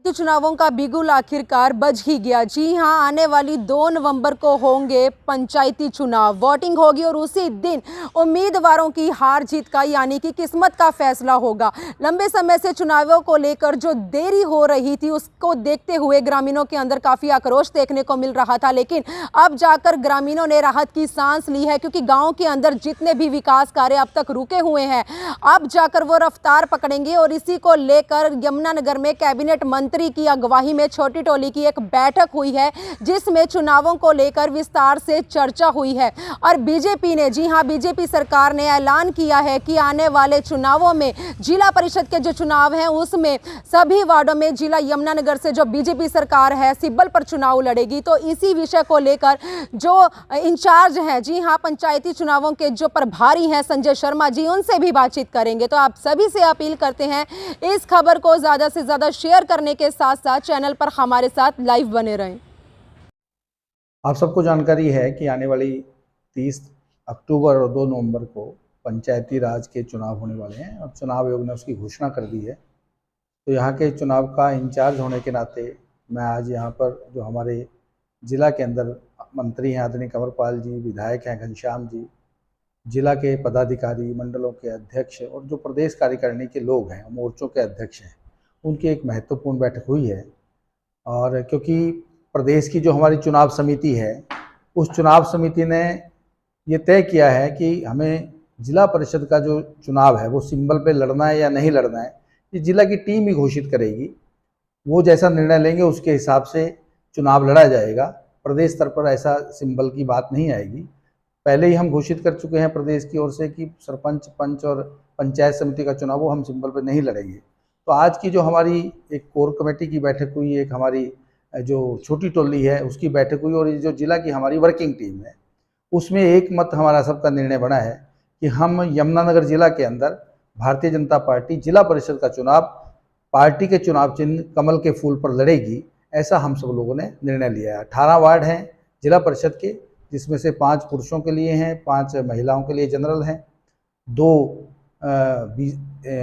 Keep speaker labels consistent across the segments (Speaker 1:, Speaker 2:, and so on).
Speaker 1: तो चुनावों का बिगुल आखिरकार बज ही गया। जी हां, आने वाली 2 नवंबर को होंगे पंचायती चुनाव। वोटिंग होगी और उसी दिन उम्मीदवारों की हार जीत का यानी कि किस्मत का फैसला होगा। लंबे समय से चुनावों को लेकर जो देरी हो रही थी उसको देखते हुए ग्रामीणों के अंदर काफ़ी आक्रोश देखने को मिल रहा था, लेकिन अब जाकर ग्रामीणों ने राहत की सांस ली है, क्योंकि गाँव के अंदर जितने भी विकास कार्य अब तक रुके हुए हैं, अब जाकर वो रफ्तार पकड़ेंगे। और इसी को लेकर यमुनानगर में कैबिनेट मंत्री की अगवाई में छोटी टोली की एक बैठक हुई है, जिसमें चुनावों को लेकर विस्तार से चर्चा हुई है। और बीजेपी ने, जी हां, बीजेपी सरकार ने ऐलान किया है कि आने वाले चुनावों में जिला परिषद के जो चुनाव हैं उसमें सभी वार्डों में जिला यमुनानगर से जो बीजेपी सरकार है सिब्बल पर चुनाव लड़ेगी। तो इसी विषय को लेकर जो इंचार्ज हैं, जी हां, पंचायती चुनावों के जो प्रभारी हैं संजय शर्मा जी, उनसे भी बातचीत करेंगे। तो आप सभी से अपील करते हैं इस खबर को ज्यादा से ज्यादा शेयर करने के साथ साथ चैनल पर हमारे साथ लाइव बने रहें।
Speaker 2: आप सबको जानकारी है कि आने वाली 30 अक्टूबर और 2 नवंबर को पंचायती राज के चुनाव होने वाले हैं और चुनाव आयोग ने उसकी घोषणा कर दी है। तो यहाँ के चुनाव का इंचार्ज होने के नाते मैं आज यहाँ पर जो हमारे ज़िला के अंदर मंत्री हैं आदरणीय कंवरपाल जी, विधायक हैं घनश्याम जी, जिला के पदाधिकारी, मंडलों के अध्यक्ष और जो प्रदेश कार्यकारिणी के लोग हैं, मोर्चों के अध्यक्ष हैं, उनकी एक महत्वपूर्ण बैठक हुई है। और क्योंकि प्रदेश की जो हमारी चुनाव समिति है, उस चुनाव समिति ने ये तय किया है कि हमें जिला परिषद का जो चुनाव है वो सिंबल पे लड़ना है या नहीं लड़ना है, ये जिला की टीम ही घोषित करेगी। वो जैसा निर्णय लेंगे उसके हिसाब से चुनाव लड़ा जाएगा। प्रदेश स्तर पर ऐसा सिंबल की बात नहीं आएगी। पहले ही हम घोषित कर चुके हैं प्रदेश की ओर से कि सरपंच, पंच और पंचायत समिति का चुनाव वो हम सिंबल पर नहीं लड़ेंगे। तो आज की जो हमारी एक कोर कमेटी की बैठक हुई, एक हमारी जो छोटी टोली है उसकी बैठक हुई और ये जो जिला की हमारी वर्किंग टीम है, उसमें एक मत हमारा सबका निर्णय बना है कि हम यमुनानगर जिला के अंदर भारतीय जनता पार्टी जिला परिषद का चुनाव पार्टी के चुनाव चिन्ह कमल के फूल पर लड़ेगी। ऐसा हम सब लोगों ने निर्णय लिया है। 18 वार्ड हैं जिला परिषद के, जिसमें से 5 पुरुषों के लिए हैं, 5 महिलाओं के लिए जनरल हैं, 2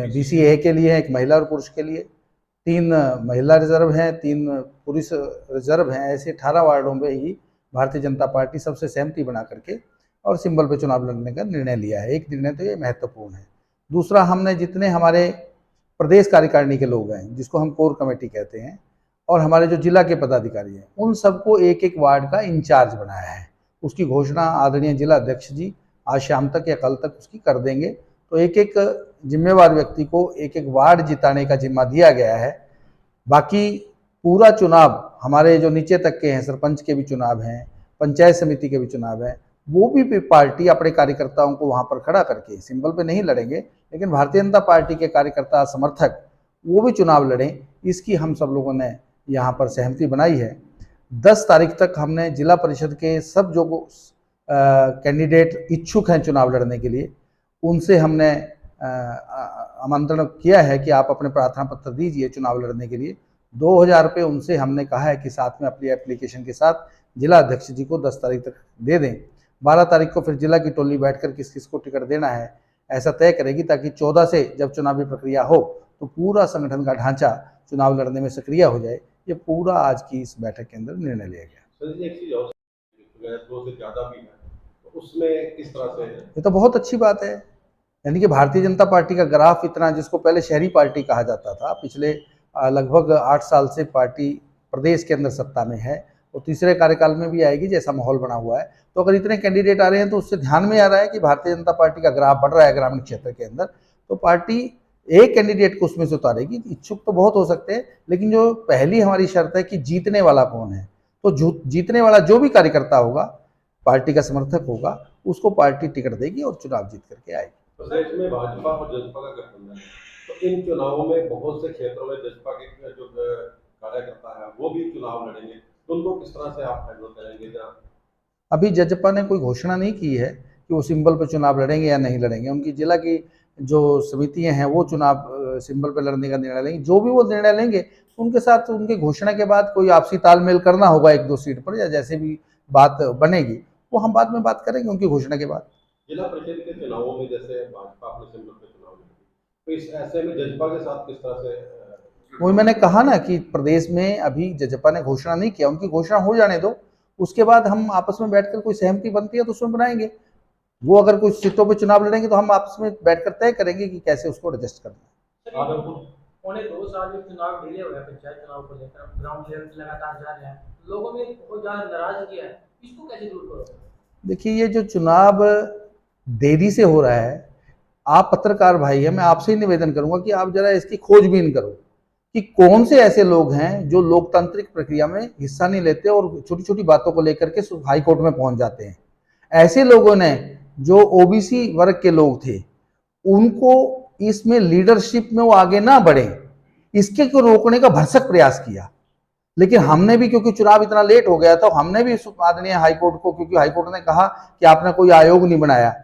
Speaker 2: BCA के लिए हैं, 1 महिला और पुरुष के लिए, 3 महिला रिजर्व हैं, 3 पुरुष रिजर्व हैं। ऐसे 18 वार्डों में ही भारतीय जनता पार्टी सबसे सहमति बना करके और सिंबल पे चुनाव लड़ने का निर्णय लिया है। एक निर्णय तो ये महत्वपूर्ण है। दूसरा, हमने जितने हमारे प्रदेश कार्यकारिणी के लोग हैं, जिसको हम कोर कमेटी कहते हैं, और हमारे जो जिला के पदाधिकारी हैं, उन सबको एक एक वार्ड का इंचार्ज बनाया है। उसकी घोषणा आदरणीय जिला अध्यक्ष जी आज शाम तक या कल तक उसकी कर देंगे। तो एक एक जिम्मेवार व्यक्ति को एक एक वार्ड जिताने का जिम्मा दिया गया है। बाकी पूरा चुनाव हमारे जो नीचे तक के हैं, सरपंच के भी चुनाव हैं, पंचायत समिति के भी चुनाव हैं, वो भी पार्टी अपने कार्यकर्ताओं को वहाँ पर खड़ा करके सिंबल पे नहीं लड़ेंगे, लेकिन भारतीय जनता पार्टी के कार्यकर्ता समर्थक वो भी चुनाव लड़ें, इसकी हम सब लोगों ने यहाँ पर सहमति बनाई है। 10 तारीख तक हमने जिला परिषद के सब जो कैंडिडेट इच्छुक हैं चुनाव लड़ने के लिए, उनसे हमने आमंत्रण किया है कि आप अपने प्रार्थना पत्र दीजिए चुनाव लड़ने के लिए। 2000 रुपये उनसे हमने कहा है कि साथ में अपनी एप्लीकेशन के साथ जिला अध्यक्ष जी को 10 तारीख तक दे दें। 12 तारीख को फिर जिला की टोली बैठकर किस किस को टिकट देना है ऐसा तय करेगी, ताकि 14 से जब चुनावी प्रक्रिया हो तो पूरा संगठन का ढांचा चुनाव लड़ने में सक्रिय हो जाए। ये पूरा आज की इस बैठक के अंदर निर्णय लिया गया। उसमें किस तरह से ये तो बहुत अच्छी बात है। यानी कि भारतीय जनता पार्टी का ग्राफ इतना, जिसको पहले शहरी पार्टी कहा जाता था, पिछले लगभग 8 साल से पार्टी प्रदेश के अंदर सत्ता में है और तीसरे कार्यकाल में भी आएगी जैसा माहौल बना हुआ है। तो अगर इतने कैंडिडेट आ रहे हैं तो उससे ध्यान में आ रहा है कि भारतीय जनता पार्टी का ग्राफ बढ़ रहा है ग्रामीण क्षेत्र के अंदर। तो पार्टी एक कैंडिडेट को उसमें से उतारेगी। इच्छुक तो बहुत हो सकते हैं, लेकिन जो पहली हमारी शर्त है कि जीतने वाला कौन है, तो जीतने वाला जो भी कार्यकर्ता होगा, पार्टी का समर्थक होगा, उसको पार्टी टिकट देगी और चुनाव जीत करके आएगी। प्रदेश में भाजपा और जसपा का गठबंधन है, तो इन चुनावों में बहुत से क्षेत्रों में जसपा के जो कार्यकर्ता है वो भी चुनाव लड़ेंगे, तो उनको किस तरह से आप हैंडल करेंगे? अभी जसपा ने कोई घोषणा नहीं की है कि वो सिंबल पर चुनाव लड़ेंगे या नहीं लड़ेंगे। उनकी जिला की जो समितियां हैं वो चुनाव सिंबल पर लड़ने का निर्णय लेंगे। जो भी वो निर्णय लेंगे उनके साथ उनके घोषणा के बाद कोई आपसी तालमेल करना होगा 1-2 सीट पर, या जैसे भी बात बनेगी वो हम बाद में बात करेंगे उनकी घोषणा के बाद। जिला परिषद के चुनावों में जैसे भाजपा अपने सिंबल पर चुनाव लड़ेगी, तो इस ऐसे में जसपा के साथ किस तरह से वही मैंने कहा ना कि प्रदेश में अभी जजपा ने घोषणा नहीं किया, उनकी घोषणा हो जाने दो, उसके बाद हम आपस में बैठकर कोई सहमति बनती है तो उसमें बनाएंगे। वो अगर कुछ सीटों पे चुनाव लड़ेंगे तो हम आपस में बैठकर तय करेंगे कि कैसे उसको एडजस्ट करना है।
Speaker 3: पौने 2 साल में चुनाव डिले हो गया, पंचायत चुनाव को लेकर ग्राउंड लेवल पे लगातार जा रहे हैं, लोगों में बहुत ज्यादा नाराजगी है, इसको कैसे दूर करोगे?
Speaker 2: देखिए, ये जो चुनाव देरी से हो रहा है, आप पत्रकार भाई हैं, मैं आपसे ही निवेदन करूंगा कि आप जरा इसकी खोजबीन करो कि कौन से ऐसे लोग हैं जो लोकतांत्रिक प्रक्रिया में हिस्सा नहीं लेते और छोटी छोटी बातों को लेकर के हाई कोर्ट में पहुंच जाते हैं। ऐसे लोगों ने, जो ओबीसी वर्ग के लोग थे, उनको इसमें लीडरशिप में वो आगे ना बढ़े, इसके को रोकने का भरसक प्रयास किया। लेकिन हमने भी, क्योंकि चुनाव इतना लेट हो गया था, हमने भी आदरणीय हाईकोर्ट को, क्योंकि हाईकोर्ट ने कहा कि आपने कोई आयोग नहीं बनाया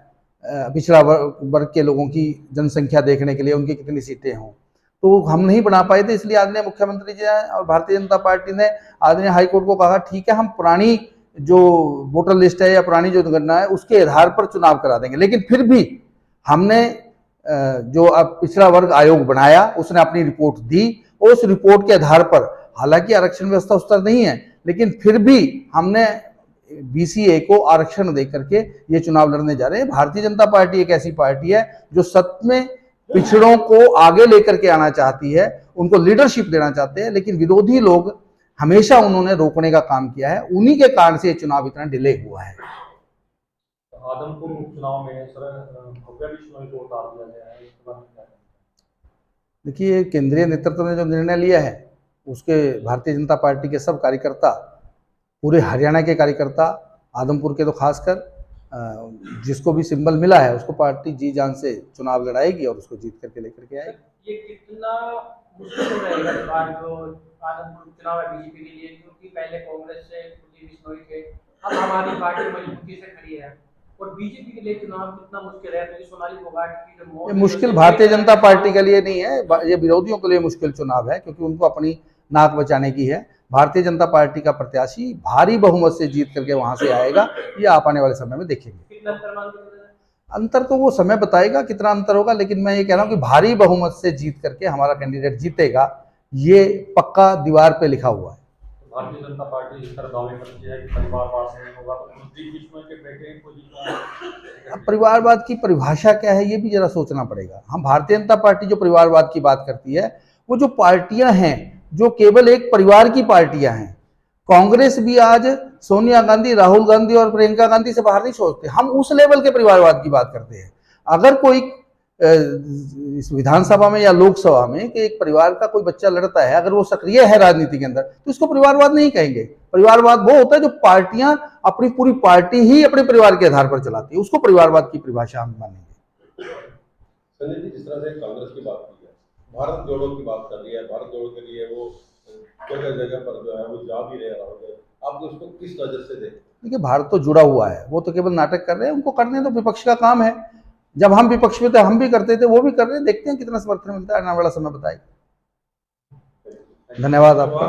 Speaker 2: पिछड़ा वर्ग के लोगों की जनसंख्या देखने के लिए, उनकी कितनी सीटें हों, तो हम नहीं बना पाए थे। इसलिए आदरणीय मुख्यमंत्री जी और भारतीय जनता पार्टी ने आदरणीय हाईकोर्ट को कहा ठीक है, हम पुरानी जो वोटर लिस्ट है या पुरानी जो गणना है उसके आधार पर चुनाव करा देंगे। लेकिन फिर भी हमने जो अब पिछड़ा वर्ग आयोग बनाया, उसने अपनी रिपोर्ट दी, उस रिपोर्ट के आधार पर, हालांकि आरक्षण व्यवस्था उस तरह नहीं है, लेकिन फिर भी हमने बीसीए को आरक्षण दे करके ये चुनाव लड़ने जा रहे हैं। भारतीय जनता पार्टी एक ऐसी पार्टी है जो सत्य में पिछड़ों को आगे लेकर के आना चाहती है, उनको लीडरशिप देना चाहते हैं, लेकिन विरोधी लोग हमेशा उन्होंने रोकने का काम किया है। उन्हीं के कारण से ये चुनाव इतना डिले हुआ है।
Speaker 4: आदमपुर उपचुनाव में सर भव्य बिश्नोई को उतार दिया गया है, इसके बारे में क्या कहेंगे?
Speaker 2: देखिए, केंद्रीय नेतृत्व ने जो निर्णय लिया है, उसके भारतीय जनता पार्टी के सब कार्यकर्ता, पूरे हरियाणा के कार्यकर्ता, आदमपुर के तो खासकर, जिसको भी सिंबल मिला है उसको पार्टी जी जान से चुनाव लड़ाएगी और उसको जीत करके लेकर के आएगी।
Speaker 3: ये कितना मुश्किल हो रहेगा इस बार जो आदमपुर चुनाव है बीजेपी के लिए, क्योंकि पहले कांग्रेस से कुलदीप बिश्नोई थे, अब हमारी पार्टी मजबूती से खड़ी है, और बीजेपी के लिए चुनाव कितना मुश्किल है? क्योंकि सोनाली फोगाट की जो मौत,
Speaker 2: ये मुश्किल भारतीय जनता पार्टी के लिए नहीं है, ये विरोधियों के लिए मुश्किल चुनाव है, क्योंकि उनको अपनी नाक बचाने की है। भारतीय जनता पार्टी का प्रत्याशी भारी बहुमत से जीत करके वहां से आएगा, ये आप आने वाले समय में देखेंगे।
Speaker 3: कितना अंतर मानते हैं?
Speaker 2: अंतर तो वो समय बताएगा कितना अंतर होगा, लेकिन मैं ये कह रहा हूँ कि भारी बहुमत से जीत करके हमारा कैंडिडेट जीतेगा, ये पक्का दीवार पे लिखा हुआ है।
Speaker 4: भारतीय जनता पार्टी इस तरह दावे करती है कि परिवारवाद नहीं होगा, तो कुलदीप बिश्नोई के बेटे को जीतना।
Speaker 2: परिवारवाद की परिभाषा क्या है, ये भी जरा सोचना पड़ेगा। हम भारतीय जनता पार्टी जो परिवारवाद की बात करती है, वो जो पार्टियां हैं जो केवल एक परिवार की पार्टियां हैं, कांग्रेस भी आज सोनिया गांधी, राहुल गांधी और प्रियंका गांधी से बाहर नहीं सोचते। हम उस लेवल के परिवारवाद की बात करते हैं। अगर कोई इस विधानसभा में या लोकसभा में कि एक परिवार का कोई बच्चा लड़ता है, अगर वो सक्रिय है राजनीति के अंदर, तो इसको परिवारवाद नहीं कहेंगे। परिवारवाद वो होता है जो पार्टियां अपनी पूरी पार्टी ही अपने परिवार के आधार पर चलाती है, उसको परिवारवाद की परिभाषा हम मानेंगे।
Speaker 5: संजय जी, जिस तरह से कांग्रेस की बात की है, भारत जोड़ो की बात कर रही है, भारत जोड़ो के लिए वो जगह जगह पर जो है वो जा भी रहे हैं, आप उसको किस नजर से देखते?
Speaker 2: देखिए, भारत तो जुड़ा हुआ है, वो तो केवल नाटक कर रहे हैं, उनको करने तो विपक्ष का काम है। जब हम विपक्ष में थे हम भी करते थे, वो भी कर रहे हैं, देखते हैं कितना समर्थन मिलता है, आने वाला समय बताएगा। धन्यवाद आपका।